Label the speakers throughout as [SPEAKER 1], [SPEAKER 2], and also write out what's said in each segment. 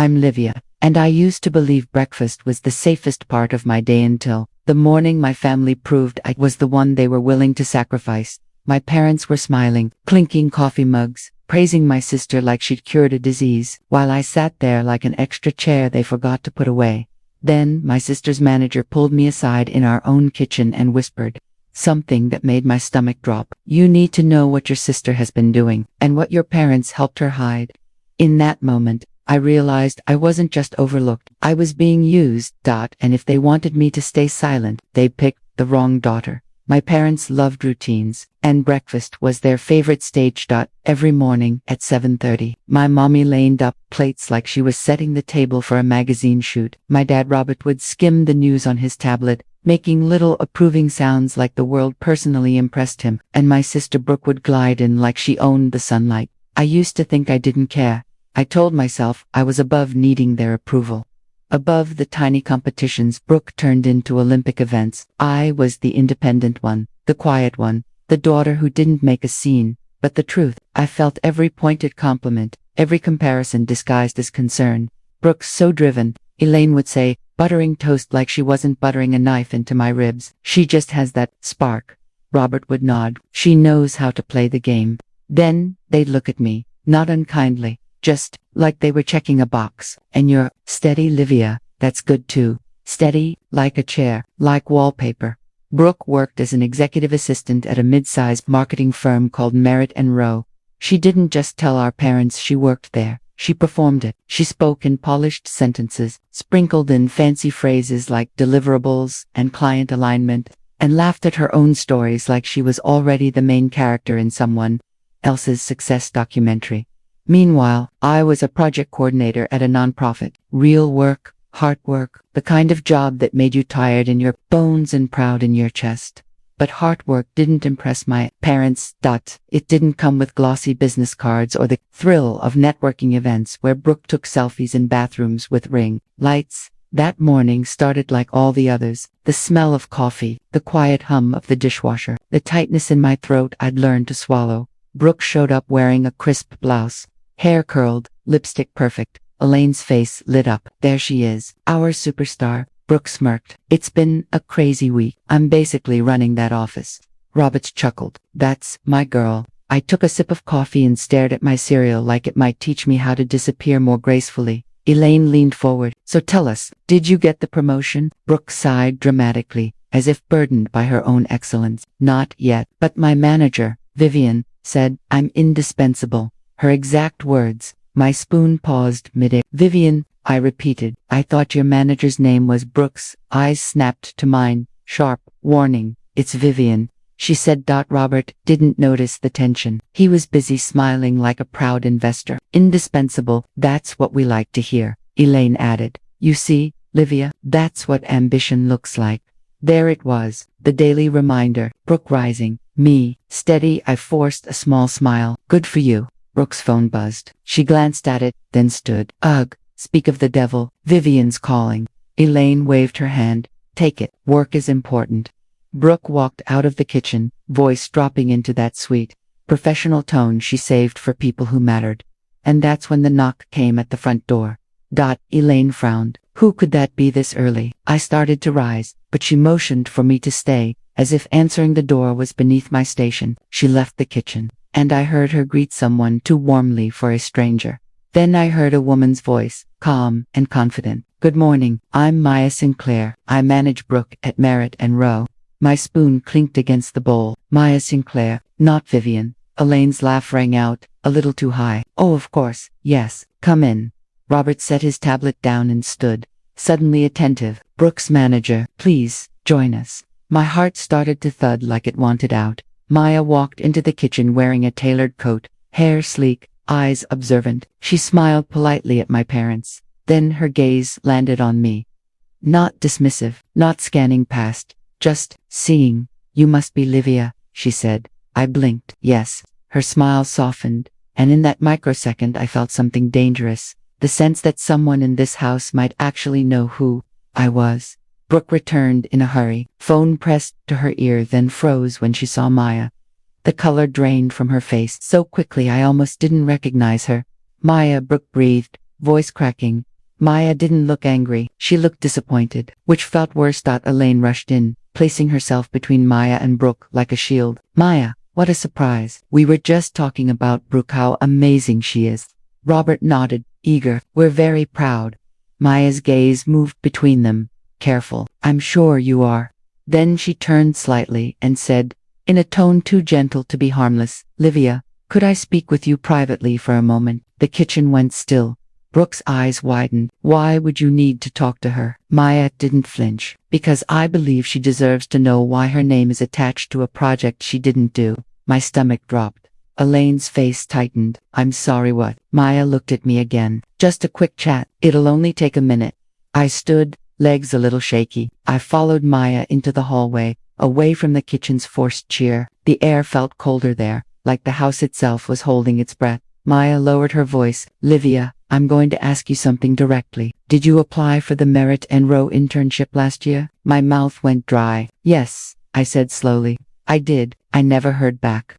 [SPEAKER 1] I'm Livia, and I used to believe breakfast was the safest part of my day until the morning my family proved I was the one they were willing to sacrifice. My parents were smiling, clinking coffee mugs, praising my sister like she'd cured a disease, while I sat there like an extra chair they forgot to put away. Then my sister's manager pulled me aside in our own kitchen and whispered something that made my stomach drop. You need to know what your sister has been doing, and what your parents helped her hide. In that moment, I realized I wasn't just overlooked, I was being used, and if they wanted me to stay silent, they picked the wrong daughter. My parents loved routines, and breakfast was their favorite stage. Every morning at 7:30, my mommy lined up plates like she was setting the table for a magazine shoot. My dad Robert would skim the news on his tablet, making little approving sounds like the world personally impressed him, and my sister Brooke would glide in like she owned the sunlight. I used to think I didn't care. I told myself I was above needing their approval. Above the tiny competitions Brooke turned into Olympic events, I was the independent one, the quiet one, the daughter who didn't make a scene. But the truth, I felt every pointed compliment, every comparison disguised as concern. Brooke's so driven, Elaine would say, buttering toast like she wasn't buttering a knife into my ribs. She just has that spark. Robert would nod. She knows how to play the game. Then, they'd look at me, not unkindly, just like they were checking a box. And you're steady, Livia. That's good too. Steady, like a chair, like wallpaper. Brooke worked as an executive assistant at a mid-sized marketing firm called Merritt & Rowe. She didn't just tell our parents she worked there. She performed it. She spoke in polished sentences, sprinkled in fancy phrases like deliverables and client alignment, and laughed at her own stories like she was already the main character in someone else's success documentary. Meanwhile, I was a project coordinator at a nonprofit. Real work, hard work, the kind of job that made you tired in your bones and proud in your chest. But hard work didn't impress my parents. It didn't come with glossy business cards or the thrill of networking events where Brooke took selfies in bathrooms with ring lights. That morning started like all the others. The smell of coffee, the quiet hum of the dishwasher, the tightness in my throat I'd learned to swallow. Brooke showed up wearing a crisp blouse, hair curled, lipstick perfect. Elaine's face lit up. There she is, our superstar. Brooke smirked. It's been a crazy week. I'm basically running that office. Roberts chuckled. That's my girl. I took a sip of coffee and stared at my cereal like it might teach me how to disappear more gracefully. Elaine leaned forward. So tell us, did you get the promotion? Brooke sighed dramatically, as if burdened by her own excellence. Not yet, but my manager, Vivian, said, I'm indispensable. Her exact words. My spoon paused mid-air. Vivian, I repeated. I thought your manager's name was Brooks. Eyes snapped to mine. Sharp, warning. It's Vivian, she said. Robert didn't notice the tension. He was busy smiling like a proud investor. Indispensable, that's what we like to hear, Elaine added. You see, Livia, that's what ambition looks like. There it was, the daily reminder. Brooke rising. Me, steady. I forced a small smile. Good for you. Brooke's phone buzzed. She glanced at it, then stood. Ugh, speak of the devil, Vivian's calling. Elaine waved her hand. Take it, work is important. Brooke walked out of the kitchen, voice dropping into that sweet, professional tone she saved for people who mattered. And that's when the knock came at the front door. Elaine frowned. Who could that be this early? I started to rise, but she motioned for me to stay, as if answering the door was beneath my station. She left the kitchen, and I heard her greet someone too warmly for a stranger. Then I heard a woman's voice, calm and confident. Good morning, I'm Maya Sinclair. I manage Brooke at Merritt & Rowe. My spoon clinked against the bowl. Maya Sinclair, not Vivian. Elaine's laugh rang out, a little too high. Oh, of course, yes, come in. Robert set his tablet down and stood, suddenly attentive. Brooke's manager, please, join us. My heart started to thud like it wanted out. Maya walked into the kitchen wearing a tailored coat, hair sleek, eyes observant. She smiled politely at my parents. Then her gaze landed on me. Not dismissive, not scanning past, just seeing. You must be Livia, she said. I blinked. Yes. Her smile softened, and in that microsecond I felt something dangerous, the sense that someone in this house might actually know who I was. Brooke returned in a hurry, phone pressed to her ear, then froze when she saw Maya. The color drained from her face so quickly I almost didn't recognize her. Maya, Brooke breathed, voice cracking. Maya didn't look angry. She looked disappointed, which felt worse. Elaine rushed in, placing herself between Maya and Brooke like a shield. Maya, what a surprise. We were just talking about Brooke, how amazing she is. Robert nodded, eager. We're very proud. Maya's gaze moved between them. Careful. I'm sure you are. Then she turned slightly and said, in a tone too gentle to be harmless, Livia, could I speak with you privately for a moment? The kitchen went still. Brooke's eyes widened. Why would you need to talk to her? Maya didn't flinch. Because I believe she deserves to know why her name is attached to a project she didn't do. My stomach dropped. Elaine's face tightened. I'm sorry, what? Maya looked at me again. Just a quick chat. It'll only take a minute. I stood, legs a little shaky. I followed Maya into the hallway, away from the kitchen's forced cheer. The air felt colder there, like the house itself was holding its breath. Maya lowered her voice. Livia, I'm going to ask you something directly. Did you apply for the Merit and Row internship last year? My mouth went dry. Yes, I said slowly. I did. I never heard back.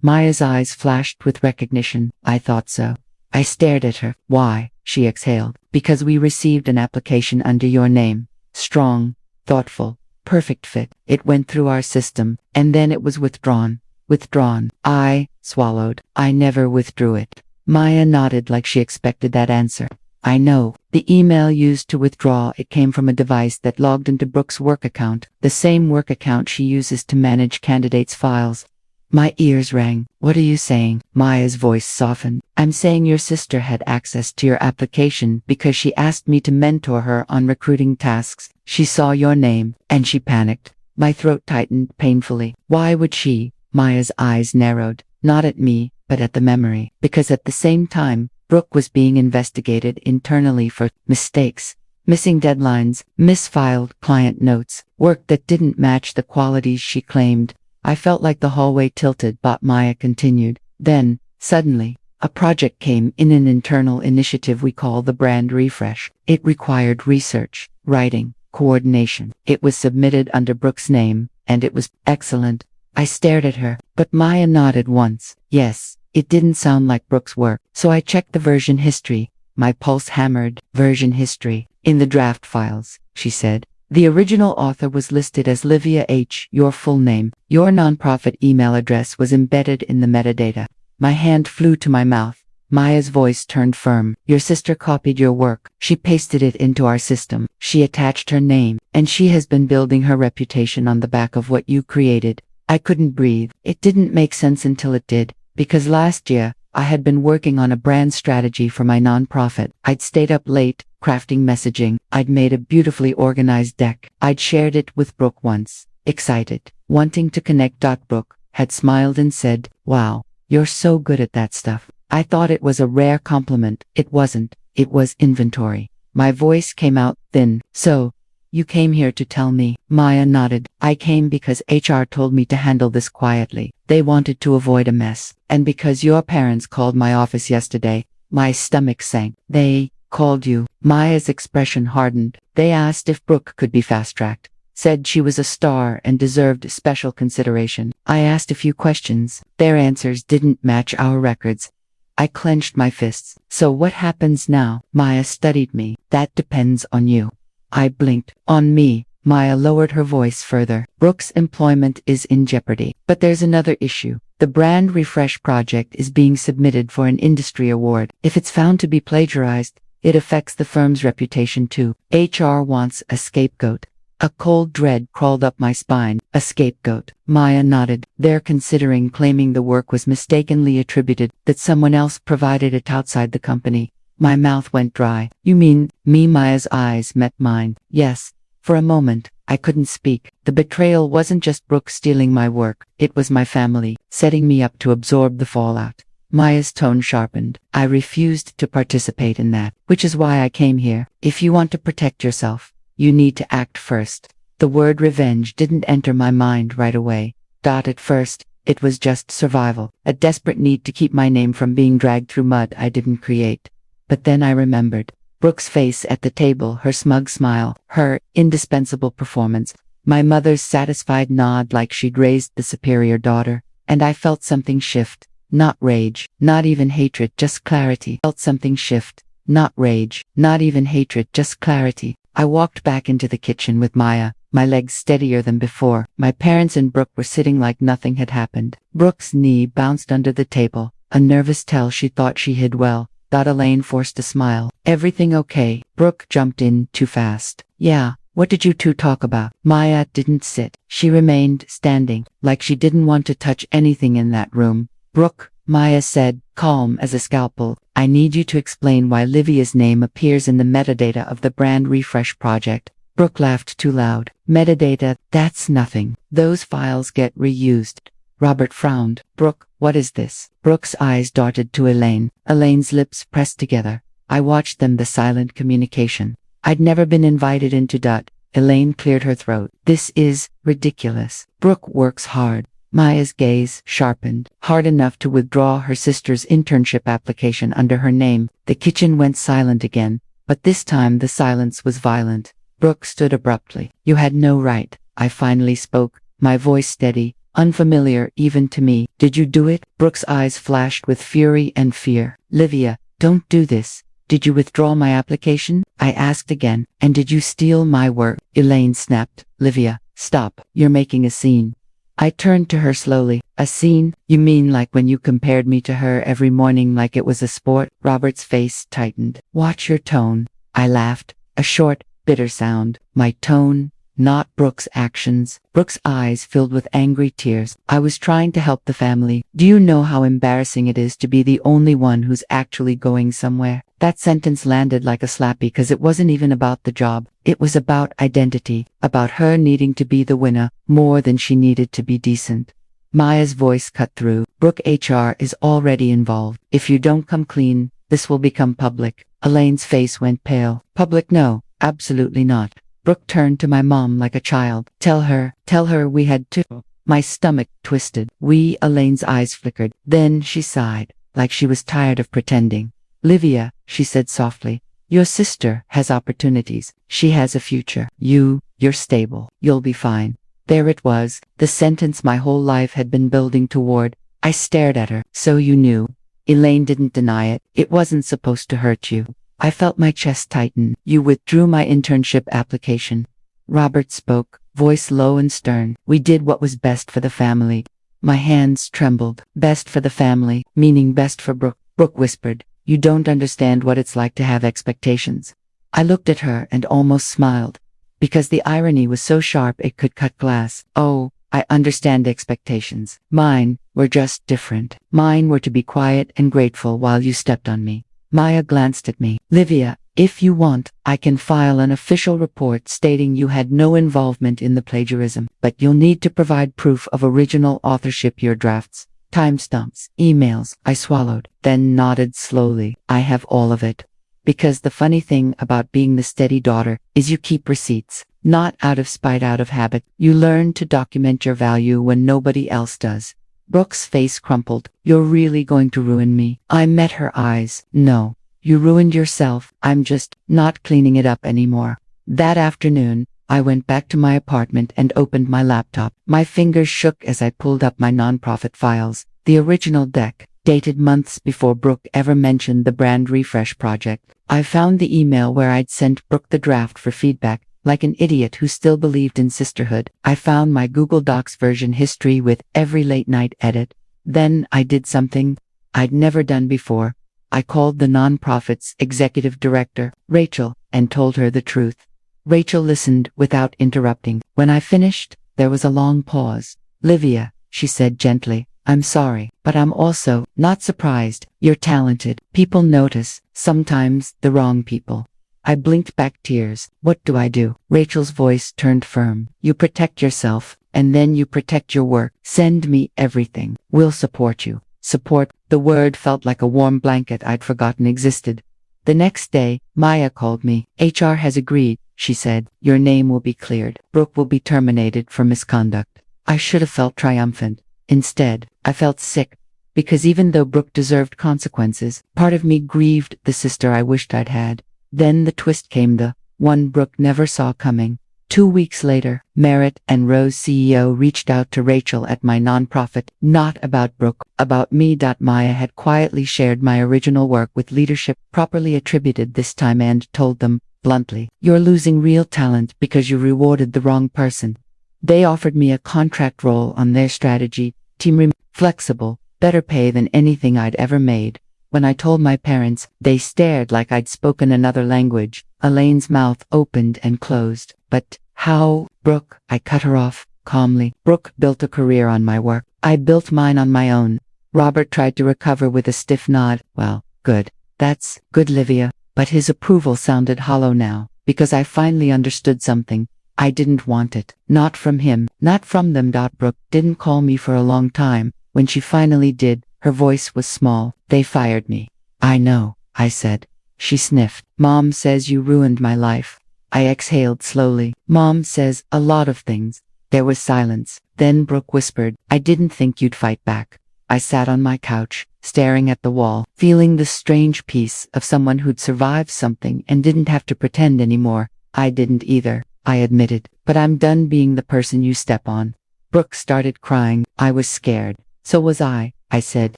[SPEAKER 1] Maya's eyes flashed with recognition. I thought so. I stared at her. Why? She exhaled. Because we received an application under your name. Strong, thoughtful, perfect fit. It went through our system, and then it was withdrawn. Withdrawn. I swallowed. I never withdrew it. Maya nodded like she expected that answer. I know. The email used to withdraw it came from a device that logged into Brooke's work account, the same work account she uses to manage candidates' files. My ears rang. What are you saying? Maya's voice softened. I'm saying your sister had access to your application because she asked me to mentor her on recruiting tasks. She saw your name, and she panicked. My throat tightened painfully. Why would she? Maya's eyes narrowed, not at me, but at the memory. Because at the same time, Brooke was being investigated internally for mistakes, missing deadlines, misfiled client notes, work that didn't match the qualities she claimed. I felt like the hallway tilted, but Maya continued. Then, suddenly, a project came in, an internal initiative we call the brand refresh. It required research, writing, coordination. It was submitted under Brooke's name, and it was excellent. I stared at her, but Maya nodded once. Yes, it didn't sound like Brooke's work. So I checked the version history. My pulse hammered. Version history. In the draft files, she said. The original author was listed as Livia H., your full name. Your nonprofit email address was embedded in the metadata. My hand flew to my mouth. Maya's voice turned firm. Your sister copied your work. She pasted it into our system. She attached her name, and she has been building her reputation on the back of what you created. I couldn't breathe. It didn't make sense until it did, because last year, I had been working on a brand strategy for my nonprofit. I'd stayed up late, crafting messaging. I'd made a beautifully organized deck. I'd shared it with Brooke once, excited, wanting to connect. Brooke had smiled and said, wow, you're so good at that stuff. I thought it was a rare compliment. It wasn't. It was inventory. My voice came out thin. So, you came here to tell me. Maya nodded. I came because HR told me to handle this quietly. They wanted to avoid a mess. And because your parents called my office yesterday, my stomach sank. They called you. Maya's expression hardened. They asked if Brooke could be fast-tracked. Said she was a star and deserved special consideration. I asked a few questions. Their answers didn't match our records. I clenched my fists. So what happens now? Maya studied me. That depends on you. I blinked. On me. Maya lowered her voice further. Brooke's employment is in jeopardy. But there's another issue. The brand refresh project is being submitted for an industry award. If it's found to be plagiarized, it affects the firm's reputation too. HR wants a scapegoat. A cold dread crawled up my spine. A scapegoat. Maya nodded. They're considering claiming the work was mistakenly attributed, that someone else provided it outside the company. My mouth went dry. You mean me? Maya's eyes met mine. Yes. For a moment, I couldn't speak. The betrayal wasn't just Brooke stealing my work. It was my family, setting me up to absorb the fallout. Maya's tone sharpened. I refused to participate in that, which is why I came here. If you want to protect yourself, you need to act first. The word revenge didn't enter my mind right away. At first, it was just survival, a desperate need to keep my name from being dragged through mud I didn't create. But then I remembered Brooke's face at the table, her smug smile, her indispensable performance, my mother's satisfied nod like she'd raised the superior daughter, and I felt something shift. Not rage, not even hatred, just clarity. Felt something shift. Not rage, not even hatred, just clarity. I walked back into the kitchen with Maya, my legs steadier than before. My parents and Brooke were sitting like nothing had happened. Brooke's knee bounced under the table, a nervous tell she thought she hid well. Elaine forced a smile. Everything okay? Brooke jumped in too fast. Yeah. What did you two talk about? Maya didn't sit. She remained standing, like she didn't want to touch anything in that room. Brooke, Maya said, calm as a scalpel, I need you to explain why Livia's name appears in the metadata of the brand refresh project. Brooke laughed too loud. Metadata, that's nothing. Those files get reused. Robert frowned. Brooke, what is this? Brooke's eyes darted to Elaine. Elaine's lips pressed together. I watched them, the silent communication. I'd never been invited into DUT. Elaine cleared her throat. This is ridiculous. Brooke works hard. Maya's gaze sharpened, hard enough to withdraw her sister's internship application under her name. The kitchen went silent again, but this time the silence was violent. Brooke stood abruptly. You had no right. I finally spoke, my voice steady, unfamiliar even to me. Did you do it? Brooke's eyes flashed with fury and fear. Livia, don't do this. Did you withdraw my application? I asked again. And did you steal my work? Elaine snapped. Livia, stop. You're making a scene. I turned to her slowly. A scene? You mean like when you compared me to her every morning like it was a sport? Robert's face tightened. Watch your tone. I laughed. A short, bitter sound. My tone? Not Brooke's actions. Brooke's eyes filled with angry tears. I was trying to help the family. Do you know how embarrassing it is to be the only one who's actually going somewhere? That sentence landed like a slap because it wasn't even about the job. It was about identity, about her needing to be the winner more than she needed to be decent. Maya's voice cut through. Brooke, HR is already involved. If you don't come clean, this will become public. Elaine's face went pale. Public? No, absolutely not. Brooke turned to my mom like a child. Tell her we had to. My stomach twisted. Elaine's eyes flickered. Then she sighed, like she was tired of pretending. Livia, she said softly, your sister has opportunities. She has a future. You're stable. You'll be fine. There it was, the sentence my whole life had been building toward. I stared at her. So you knew. Elaine didn't deny it. It wasn't supposed to hurt you. I felt my chest tighten. You withdrew my internship application. Robert spoke, voice low and stern. We did what was best for the family. My hands trembled. Best for the family, meaning best for Brooke. Brooke whispered, you don't understand what it's like to have expectations. I looked at her and almost smiled, because the irony was so sharp it could cut glass. Oh, I understand expectations. Mine were just different. Mine were to be quiet and grateful while you stepped on me. Maya glanced at me. Livia, if you want, I can file an official report stating you had no involvement in the plagiarism, but you'll need to provide proof of original authorship, your drafts, timestamps, emails. I swallowed, then nodded slowly. I have all of it. Because the funny thing about being the steady daughter is you keep receipts, not out of spite, out of habit. You learn to document your value when nobody else does. Brooke's face crumpled. You're really going to ruin me? I met her eyes. No, you ruined yourself. I'm just not cleaning it up anymore. That afternoon, I went back to my apartment and opened my laptop. My fingers shook as I pulled up my nonprofit files. The original deck, dated months before Brooke ever mentioned the brand refresh project. I found the email where I'd sent Brooke the draft for feedback. Like an idiot who still believed in sisterhood, I found my Google Docs version history with every late-night edit. Then I did something I'd never done before. I called the nonprofit's executive director, Rachel, and told her the truth. Rachel listened without interrupting. When I finished, there was a long pause. Livia, she said gently, I'm sorry, but I'm also not surprised. You're talented. People notice, sometimes the wrong people. I blinked back tears. What do I do? Rachel's voice turned firm. You protect yourself, and then you protect your work. Send me everything. We'll support you. Support, the word felt like a warm blanket I'd forgotten existed. The next day, Maya called me. HR has agreed, she said. Your name will be cleared. Brooke will be terminated for misconduct. I should have felt triumphant. Instead, I felt sick. Because even though Brooke deserved consequences, part of me grieved the sister I wished I'd had. Then the twist came, the one Brooke never saw coming. 2 weeks later, Merritt and Rose CEO reached out to Rachel at my nonprofit, not about Brooke, about me. Maya had quietly shared my original work with leadership, properly attributed this time, and told them, bluntly, "You're losing real talent because you rewarded the wrong person." They offered me a contract role on their strategy team, flexible, better pay than anything I'd ever made. When I told my parents, they stared like I'd spoken another language. Elaine's mouth opened and closed. "But how, Brooke?" I cut her off, calmly. "Brooke built a career on my work. I built mine on my own." Robert tried to recover with a stiff nod. "Well, good. That's good, Livia." But his approval sounded hollow now, because I finally understood something. I didn't want it. Not from him, not from them. Brooke didn't call me for a long time. When she finally did, her voice was small. "They fired me." "I know," I said. She sniffed. "Mom says you ruined my life." I exhaled slowly. "Mom says a lot of things." There was silence. Then Brooke whispered, "I didn't think you'd fight back." I sat on my couch, staring at the wall, feeling the strange peace of someone who'd survived something and didn't have to pretend anymore. "I didn't either," I admitted, "but I'm done being the person you step on." Brooke started crying. I was scared. "So was I said,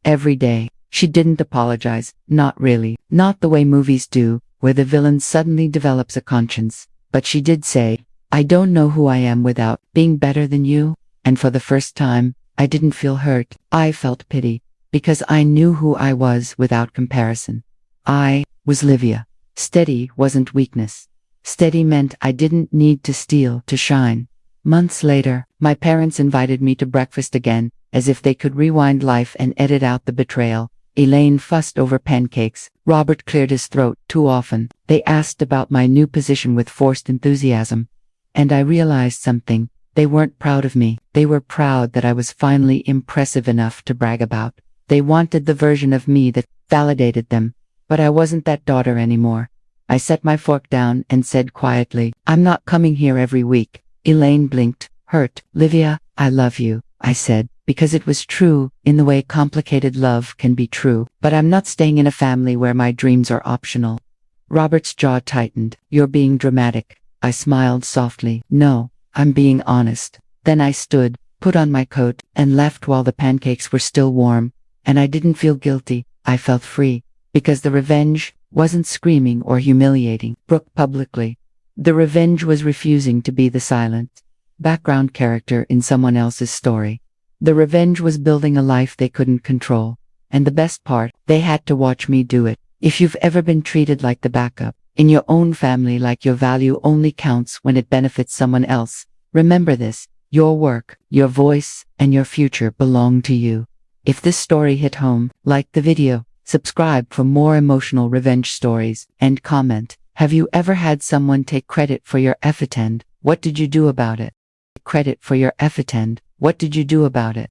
[SPEAKER 1] "every day." She didn't apologize. Not really. Not the way movies do, where the villain suddenly develops a conscience. But she did say, "I don't know who I am without being better than you." And for the first time, I didn't feel hurt. I felt pity, because I knew who I was without comparison. I was Livia. Steady wasn't weakness. Steady meant I didn't need to steal to shine. Months later, my parents invited me to breakfast again, as if they could rewind life and edit out the betrayal. Elaine fussed over pancakes. Robert cleared his throat. Too often, they asked about my new position with forced enthusiasm. And I realized something. They weren't proud of me. They were proud that I was finally impressive enough to brag about. They wanted the version of me that validated them. But I wasn't that daughter anymore. I set my fork down and said quietly, "I'm not coming here every week." Elaine blinked, hurt. "Livia, I love you," I said, because it was true, in the way complicated love can be true. "But I'm not staying in a family where my dreams are optional." Robert's jaw tightened. "You're being dramatic." I smiled softly. "No, I'm being honest." Then I stood, put on my coat, and left while the pancakes were still warm. And I didn't feel guilty. I felt free. Because the revenge wasn't screaming or humiliating Brooke publicly. The revenge was refusing to be the silent background character in someone else's story. The revenge was building a life they couldn't control. And the best part, they had to watch me do it. If you've ever been treated like the backup, in your own family, like your value only counts when it benefits someone else, remember this: your work, your voice, and your future belong to you. If this story hit home, like the video, subscribe for more emotional revenge stories, and comment, have you ever had someone take credit for your effort and what did you do about it? Credit for your effort and what did you do about it?